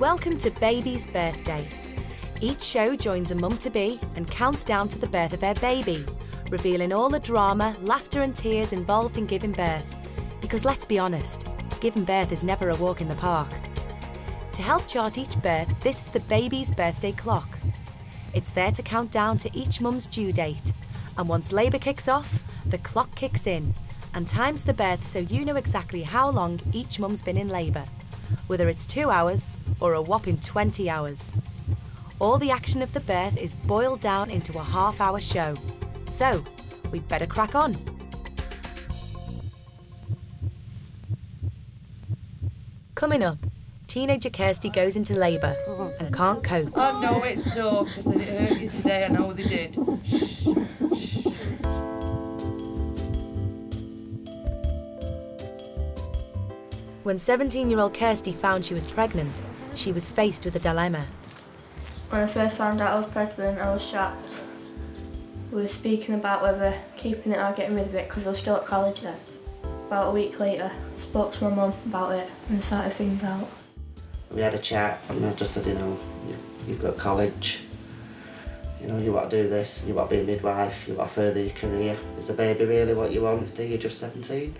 Welcome to Baby's Birthday. Each show joins a mum-to-be and counts down to the birth of their baby, revealing all the drama, laughter and tears involved in giving birth. Because let's be honest, giving birth is never a walk in the park. To help chart each birth, this is the Baby's Birthday Clock. It's there to count down to each mum's due date. And once labour kicks off, the clock kicks in and times the birth so you know exactly how long each mum's been in labour, whether it's 2 hours or a whopping 20 hours. All the action of the birth is boiled down into a half-hour show. So, we'd better crack on. Coming up, teenager Kirsty goes into labour and can't cope. Oh no, it's so, because they hurt you today, I know they did. Shh. When 17-year-old Kirsty found she was pregnant, she was faced with a dilemma. When I first found out I was pregnant, I was shocked. We were speaking about whether keeping it or getting rid of it because I was still at college then. About a week later, I spoke to my mum about it and started things out. We had a chat and I just said, you've got college, you want to do this, you want to be a midwife, you want to further your career. Is a baby really what you want? You're just 17.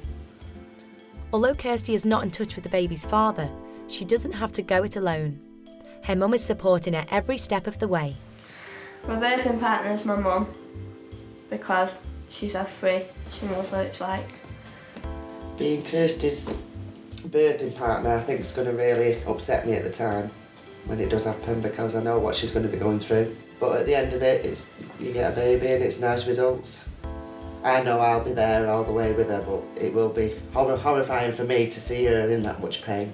Although Kirsty is not in touch with the baby's father, she doesn't have to go it alone. Her mum is supporting her every step of the way. My birthing partner is my mum because she's had 3. She knows what it's like. Being Kirsty's birthing partner, I think it's going to really upset me at the time when it does happen because I know what she's going to be going through. But at the end of it, you get a baby and it's nice results. I know I'll be there all the way with her, but it will be horrifying for me to see her in that much pain.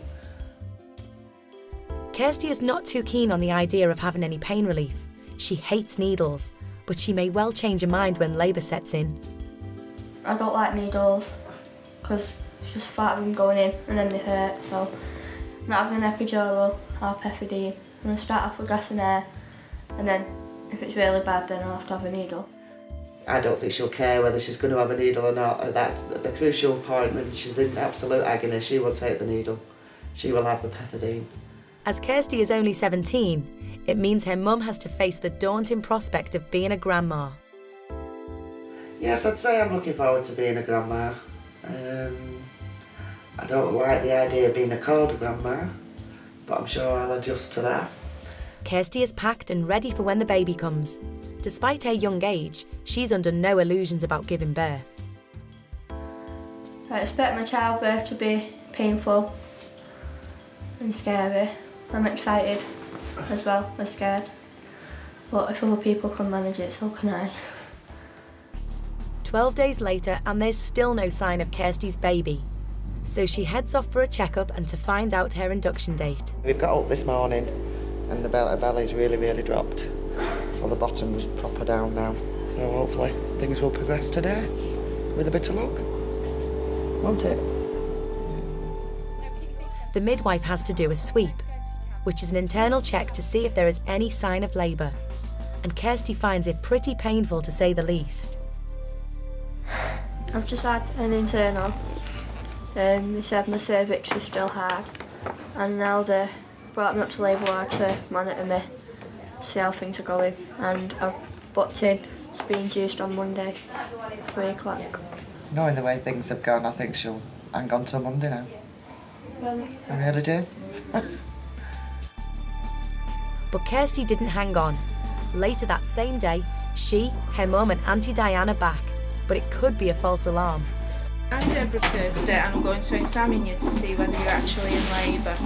Kirsty is not too keen on the idea of having any pain relief. She hates needles, but she may well change her mind when labour sets in. I don't like needles because it's just part of them going in and then they hurt, so I'm not having an epidural or pethidine. I'm going to start off with gas and air, and then if it's really bad then I'll have to have a needle. I don't think she'll care whether she's going to have a needle or not. That's the crucial point. When she's in absolute agony, she will take the needle. She will have the pethidine. As Kirsty is only 17, it means her mum has to face the daunting prospect of being a grandma. Yes, I'd say I'm looking forward to being a grandma. I don't like the idea of being called a grandma, but I'm sure I'll adjust to that. Kirsty is packed and ready for when the baby comes. Despite her young age, she's under no illusions about giving birth. I expect my childbirth to be painful and scary. I'm excited as well as scared. But if other people can manage it, so can I. 12 days later and there's still no sign of Kirsty's baby. So she heads off for a checkup and to find out her induction date. We've got up this morning and her belly's really dropped. So the bottom's proper down now. So hopefully things will progress today with a bit of luck. Won't it? The midwife has to do a sweep, which is an internal check to see if there is any sign of labour. And Kirsty finds it pretty painful to say the least. I've just had an internal. They said my cervix is still hard, and now they brought me up to labour ward to monitor me, see how things are going, and I've booked in to be induced on Monday, 3 o'clock. Knowing the way things have gone, I think she'll hang on till Monday now. Really? I really do. But Kirsty didn't hang on. Later that same day, she, her mum and Auntie Diane are back, but it could be a false alarm. I'm Deborah Kirsty and I'm going to examine you to see whether you're actually in labour.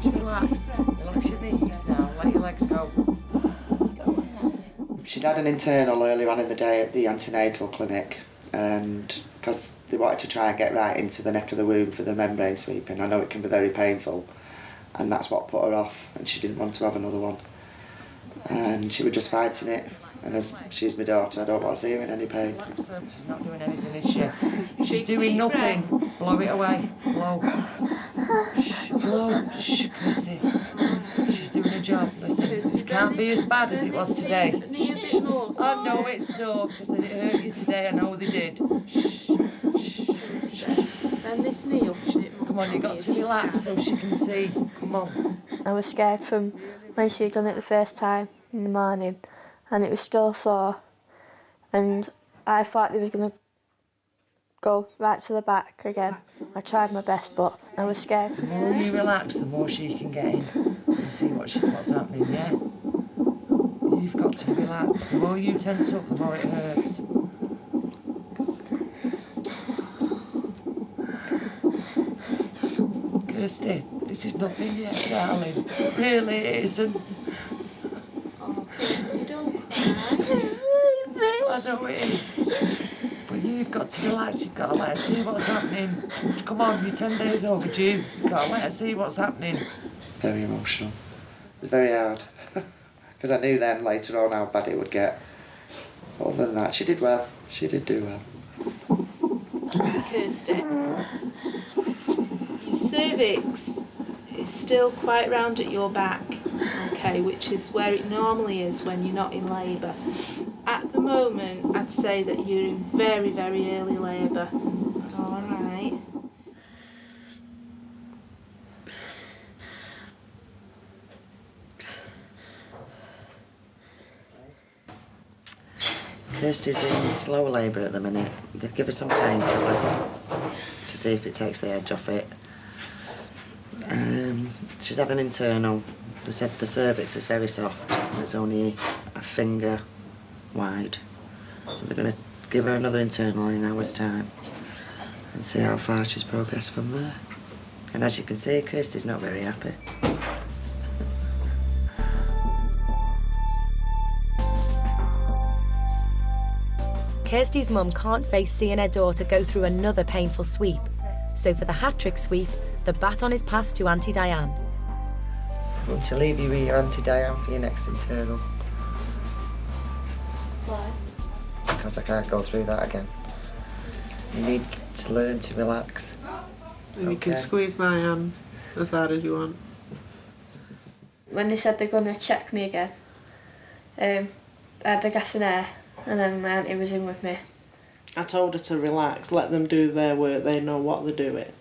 Relax. Relax your knees now. Let your legs go. She'd had an internal earlier on in the day at the antenatal clinic, and because they wanted to try and get right into the neck of the womb for the membrane sweeping. I know it can be very painful, and that's what put her off, and she didn't want to have another one. And she was just fighting it. And as she's my daughter, I don't want to see her in any pain. She's not doing anything, is she? She's doing nothing. Blow it away. Blow. Shh, blow. Shh, Kirsty. She's doing her job. Listen, it can't be as bad as it was today. Oh no, it's so, because they hurt you today. I know they did. Shh. Shh. And this knee up. Come on, you've got to relax so she can see. Come on. I was scared from when she had done it the first time in the morning, and it was still sore, and I thought they was going to go right to the back again. I tried my best, but I was scared. The more you relax, the more she can get in and see what's happening, yeah? You've got to relax. The more you tense up, the more it hurts. Kirsty, this is nothing yet, darling. It really isn't. Oh, Kirsty, don't cry. I know it is. But you've got to relax. You've got to let her see what's happening. Come on, you're 10 days overdue. You've got to let her see what's happening. Very emotional. It was very hard. Because I knew then later on how bad it would get. But other than that, she did well. She did do well. Kirsty, your cervix is still quite round at your back, okay, which is where it normally is when you're not in labour. At the moment, I'd say that you're in very, very early labour. All right. Kirsty's in slow labour at the minute. They've given her some painkillers to see if it takes the edge off it. She's had an internal. They said the cervix is very soft. It's only a finger wide. So they're going to give her another internal in an hour's time and see how far she's progressed from there. And as you can see, Kirsty's not very happy. Kirsty's mum can't face seeing her daughter go through another painful sweep. So for the hat-trick sweep, the baton is passed to Auntie Diane. I want to leave you with your Auntie Diane for your next internal. Why? Because I can't go through that again. You need to learn to relax. And you can squeeze my hand as hard as you want. When they said they're going to check me again, I had the gas and air, and then my auntie was in with me. I told her to relax, let them do their work, they know what they're doing.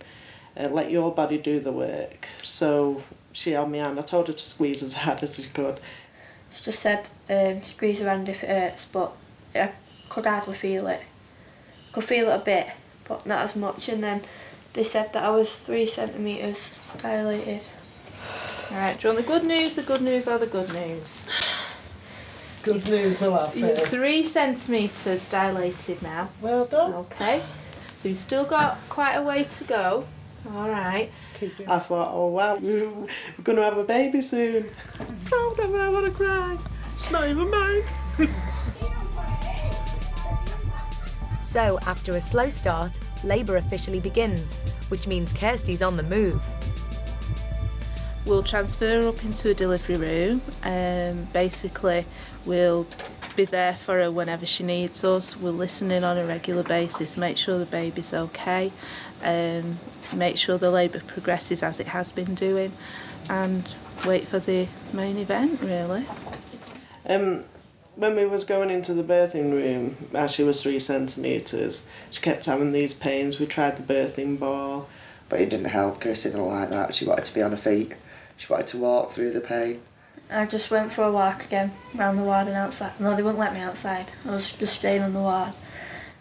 Let your body do the work. So she held my hand, I told her to squeeze as hard as she could. She just said, squeeze her hand if it hurts, but I could hardly feel it. Could feel it a bit, but not as much, and then they said that I was 3 centimetres dilated. Alright, do you want the good news or the good news? Good news, we'll have You're first. 3 centimetres dilated now. Well done. Okay, so you've still got quite a way to go. Alright. I thought, oh wow, we're going to have a baby soon. I'm proud of her, I want to cry. It's not even mine. So after a slow start, labour officially begins, which means Kirsty's on the move. We'll transfer her up into a delivery room. Basically, we'll be there for her whenever she needs us. We'll listen in on a regular basis, make sure the baby's okay, make sure the labour progresses as it has been doing, and wait for the main event, really. When we was going into the birthing room, as she was 3 centimetres, she kept having these pains. We tried the birthing ball. But it didn't help. Kirsty didn't like that. She wanted to be on her feet. She wanted to walk through the pain. I just went for a walk again, round the ward and outside. No, they wouldn't let me outside. I was just staying on the ward.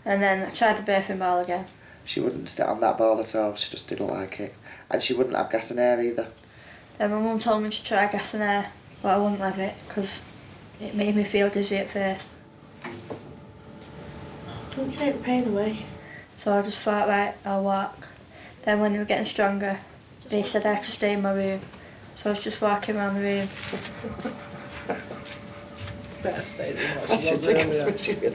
And then I tried the birthing ball again. She wouldn't sit on that ball at all. She just didn't like it. And she wouldn't have gas and air either. Then my mum told me to try gas and air, but I wouldn't have it because it made me feel dizzy at first. Don't take the pain away. So I just thought, right, I'll walk. Then when they were getting stronger, they said I had to stay in my room. So I was just walking around the room. Better stay than what she was earlier.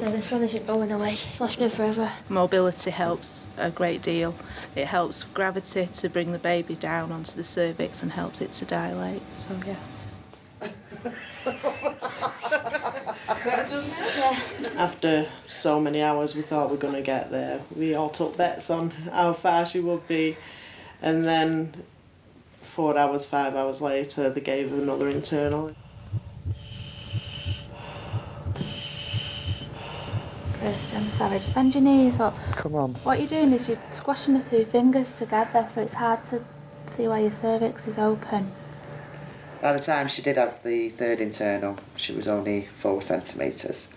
No, this one isn't going away. It's lasting forever. Mobility helps a great deal. It helps gravity to bring the baby down onto the cervix and helps it to dilate. So yeah. After so many hours, we thought we were going to get there. We all took bets on how far she would be, and then 4 hours, 5 hours later, they gave her another internal. Kirsty, I'm sorry, just bend your knees up. Come on. What you're doing is you're squashing the 2 fingers together, so it's hard to see why your cervix is open. By the time she did have the third internal, she was only 4 centimetres.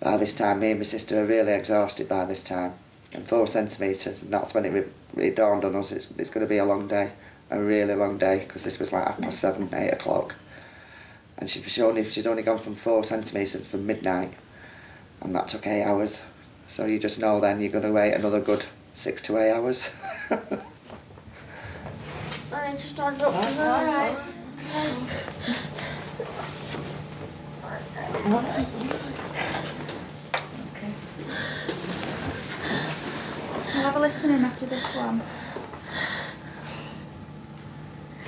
By this time, me and my sister were really exhausted by this time. And 4 centimetres, and that's when it really dawned on us, it's going to be a long day, a really long day, because this was like 7:30, 8 o'clock. And she'd only gone from 4 centimetres from midnight, and that took 8 hours. So you just know then you're going to wait another good 6 to 8 hours. I need to stand up. That's all right. We'll have a listen in after this one.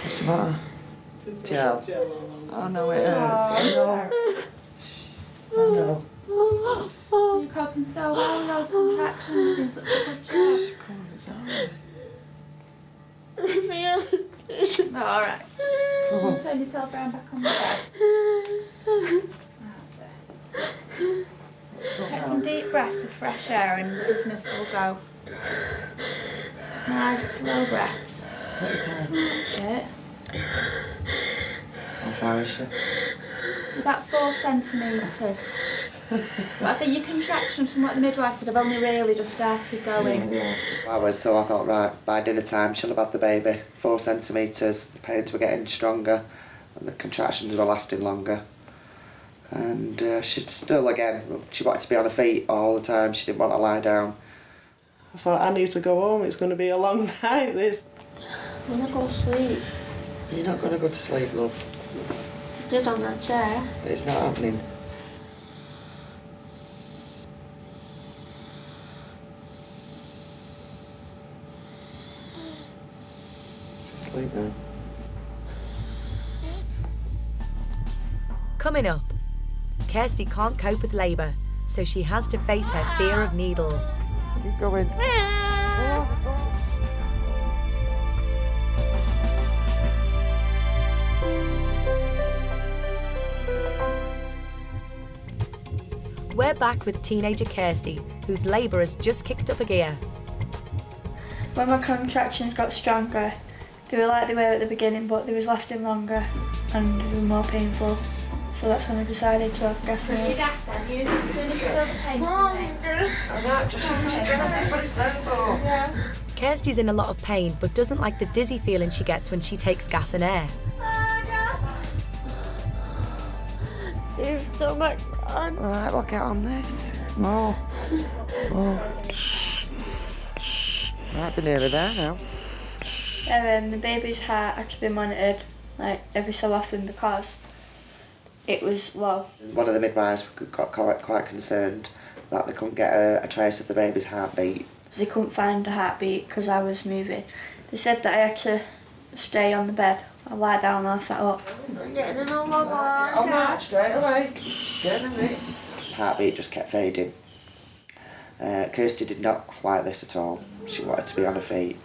What's the matter? Gel. Oh no, it hurts. Oh no. You're coping so well with those contractions. You're doing such a good job. Come on, it's alright. Oh, all right. Come on. Turn yourself round back on the bed. That's it. Just take some deep breaths of fresh air and the dizziness will go. Nice, slow breaths. Take your time. That's it. How far is she? About 4 centimetres. But I think your contractions, from what the midwife said, have only really just started going. Hours, so I thought, right, by dinner time she'll have had the baby. 4 centimetres, the pains were getting stronger and the contractions were lasting longer. And she'd still, again, she wanted to be on her feet all the time, she didn't want to lie down. I thought, I need to go home, it's going to be a long night, this. I want to go to sleep. You're not going to go to sleep, love. I did on that chair. It's not happening. Sleep now. Coming up, Kirsty can't cope with labour, so she has to face her fear of needles. Keep going. We're back with teenager Kirsty, whose labour has just kicked up a gear. When my contractions got stronger, they were like they were at the beginning, but they was lasting longer and they were more painful. So that's when I decided to have gas Your milk. gas then, use it as soon as you feel the pain. That's what it's there for. Yeah. Kirsty's in a lot of pain, but doesn't like the dizzy feeling she gets when she takes gas and air. You've done it. Alright, we'll get on this. More. Might be nearly there now. The baby's heart had to be monitored like every so often because it was low. One of the midwives got quite concerned that they couldn't get a trace of the baby's heartbeat. They couldn't find the heartbeat because I was moving. They said that I had to stay on the bed. I lie down and I sat up. I'm getting an all over. On that, straight away. Get in it. Heartbeat just kept fading. Kirsty did not like this at all. She wanted to be on her feet.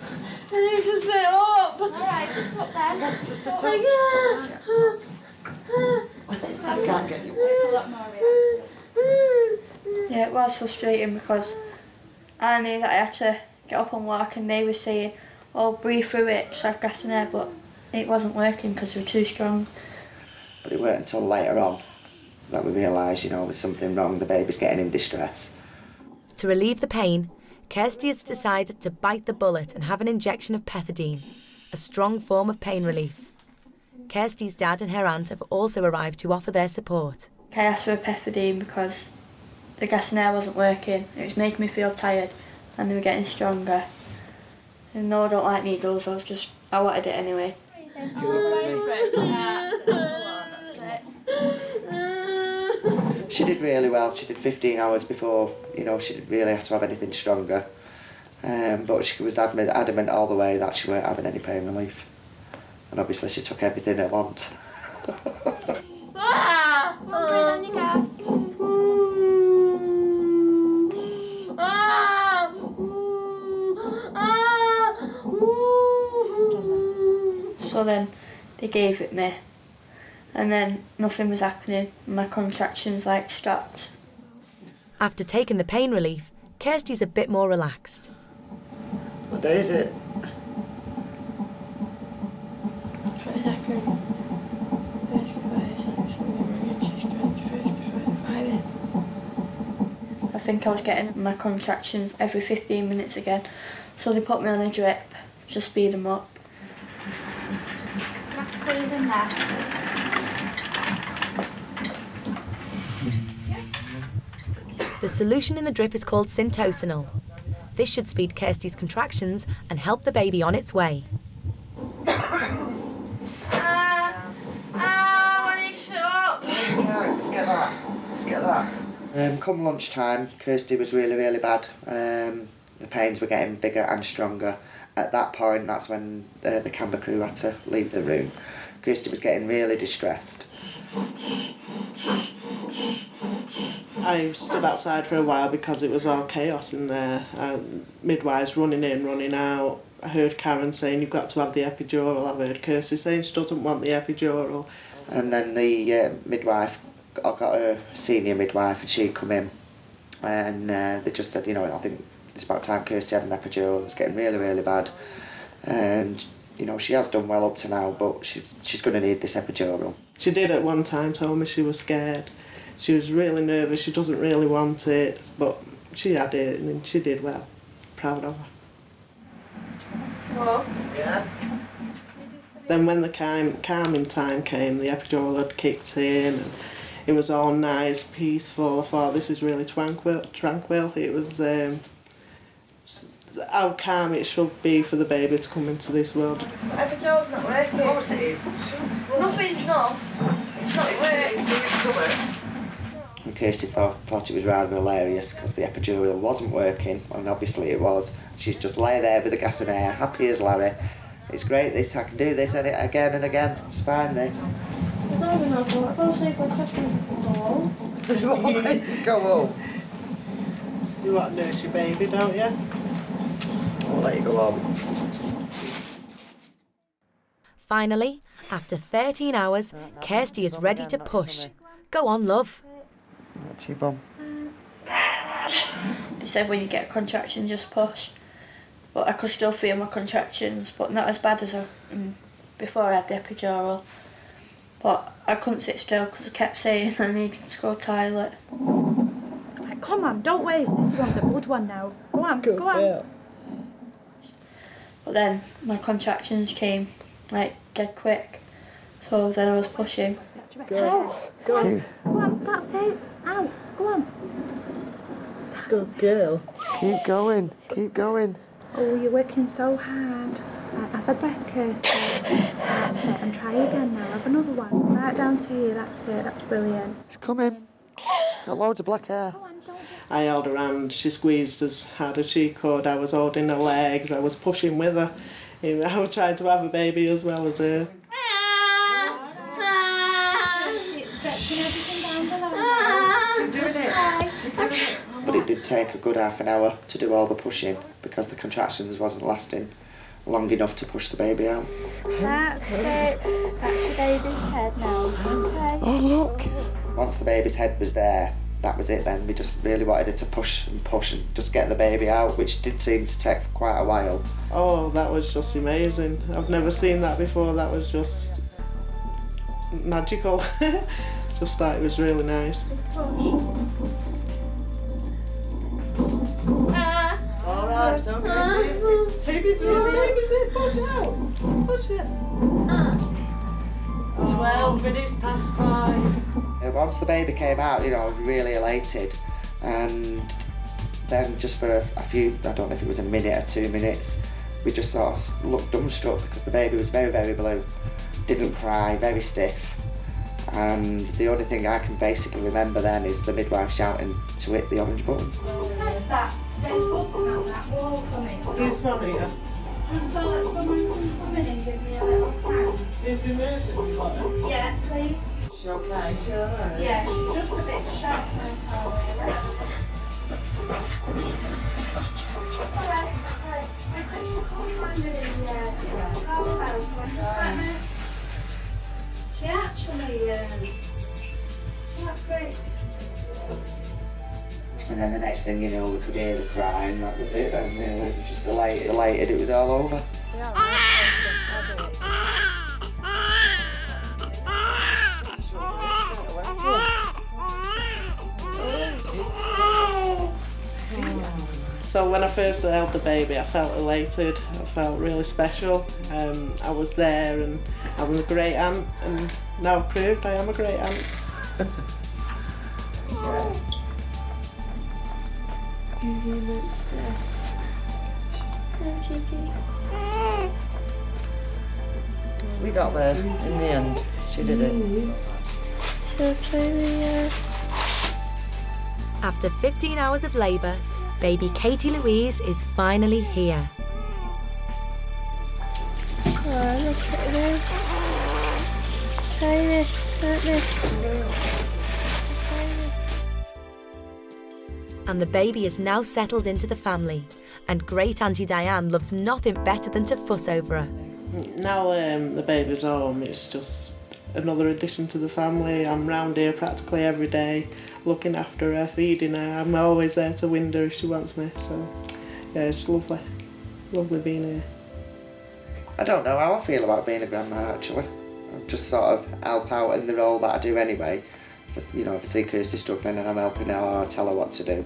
I need to sit up. Alright, sit up then. Just a It's I can't get you. It's a lot more relaxing. Yeah, it was frustrating because I knew that I had to get up and walk and they were saying, oh, breathe through it, just have gas in there, but it wasn't working because they were too strong. But it weren't until later on that we realised, there's something wrong, the baby's getting in distress. To relieve the pain, Kirsty has decided to bite the bullet and have an injection of pethidine, a strong form of pain relief. Kirsty's dad and her aunt have also arrived to offer their support. I asked for a pethidine because the gas in there wasn't working. It was making me feel tired and they were getting stronger. And no, I don't like needles, I wanted it anyway. She did really well. She did 15 hours before, she didn't really have to have anything stronger. But she was adamant all the way that she weren't having any pain relief. And obviously she took everything at once. Breathe on your gas. So then they gave it me and then nothing was happening. My contractions stopped. After taking the pain relief, Kirsty's a bit more relaxed. What day is it? think I was getting my contractions every 15 minutes again. So they put me on a drip to speed them up. So you have to squeeze in there, please. The solution in the drip is called syntocinon. This should speed Kirsty's contractions and help the baby on its way. Let's get that. Come lunchtime, Kirsty was really, really bad. The pains were getting bigger and stronger. At that point, that's when the camera crew had to leave the room. Kirsty was getting really distressed. I stood outside for a while because it was all chaos in there. Midwives running in, running out. I heard Karen saying, "You've got to have the epidural." I've heard Kirsty saying she doesn't want the epidural. And then the midwife, I got a senior midwife, and she'd come in, and they just said, you know, I think it's about time Kirsty had an epidural. It's getting really, really bad, and you know, she has done well up to now, but she's going to need this epidural. She did at one time tell me she was scared. She was really nervous. She doesn't really want it, but she had it, and she did well. Proud of her. Well, yeah. Then when the calming time came, the epidural had kicked in, and it was all nice, peaceful. I thought, this is really tranquil. It was how calm it should be for the baby to come into this world. Epidural's not working. Of course it is. Nothing's not. It's not working. It's doing something. And Kirsty thought it was rather hilarious because the epidural wasn't working, and obviously it was. She's just lay there with the gas and air, happy as Larry. It's great, this, I can do this and again and again. It's fine, this. Go home. You want to nurse your baby, don't you? I'll let you go home. Finally, after 13 hours, Kirsty is ready to push. Go on, love. Not too bum. They said when you get a contraction, just push. But I could still feel my contractions, but not as bad as before I had the epidural. But I couldn't sit still because I kept saying I need to go to the toilet. Right, come on, don't waste this. One's a good one now. Go on, go on. But then my contractions came like dead quick. So then I was pushing. Go on, that's it. Ow, go on. Good girl. Keep going, keep going. Oh, you're working so hard. Right, have a breath, Kirsty. That's it, and try again now. Have another one. Right down to here, that's it, that's brilliant. It's coming. Got loads of black hair. Go on, don't I held her hand, she squeezed as hard as she could. I was holding her legs, I was pushing with her. I was trying to have a baby as well as her. Stretching everything down below. You're doing it. But it did take a good half an hour to do all the pushing because the contractions wasn't lasting long enough to push the baby out. That's it. That's your baby's head now. Okay. Oh, look! Once the baby's head was there, that was it then. We just really wanted her to push and just get the baby out, which did seem to take quite a while. Oh, that was just amazing. I've never seen that before. That was just magical. Just thought it was really nice. Alright, so baby's in, push out. Push it. 12 minutes past 5. Once the baby came out, you know, I was really elated, and then just for a few, I don't know if it was a minute or 2 minutes, we just sort of looked dumbstruck because the baby was very, very blue, didn't cry, very stiff, and the only thing I can basically remember then is the midwife shouting to hit the orange button. Press that. Then button out that wall for me. This one here. Just so that someone can come in and give me a little tap. This emergency button. Yeah, please. She okay? She alright? Yeah, she's just a bit shocked now, really. Alright. I couldn't find it in the She actually, that's great. And then the next thing you know, we could hear the crying, that was it, and it was just elated, it was all over. So when I first held the baby, I felt elated. I felt really special. I was there and I was a great aunt, and now I've proved I am a great aunt. We got there in the end. She did it. After 15 hours of labour, baby Katie Louise is finally here. Oh, look at her. Tiny, aren't And the baby is now settled into the family, and great Auntie Diane loves nothing better than to fuss over her. Now the baby's home, it's just another addition to the family. I'm round here practically every day, looking after her, feeding her. I'm always there to wind her if she wants me. So yeah, it's lovely. Lovely being here. I don't know how I feel about being a grandma actually. I just sort of help out in the role that I do anyway. You know, if I see Kirsty struggling and I'm helping her, or I tell her what to do.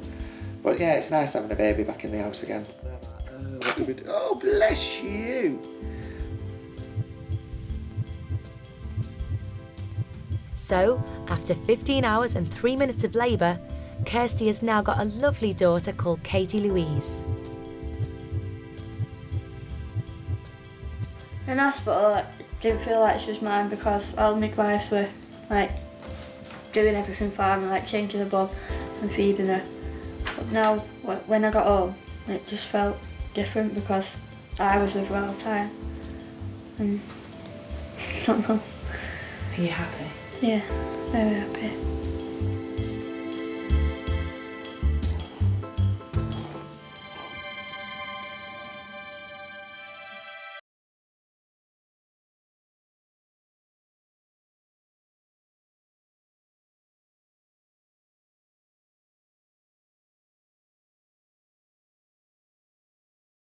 But yeah, it's nice having a baby back in the house again. What did we do? Oh, bless you! So, after 15 hours and 3 minutes of labour, Kirsty has now got a lovely daughter called Katie Louise. In hospital, I didn't feel like she was mine because all the midwives were like doing everything for me, like changing the bum and feeding her. But now, when I got home, it just felt different because I was with her all the time. And I don't know. Are you happy? Yeah, very happy.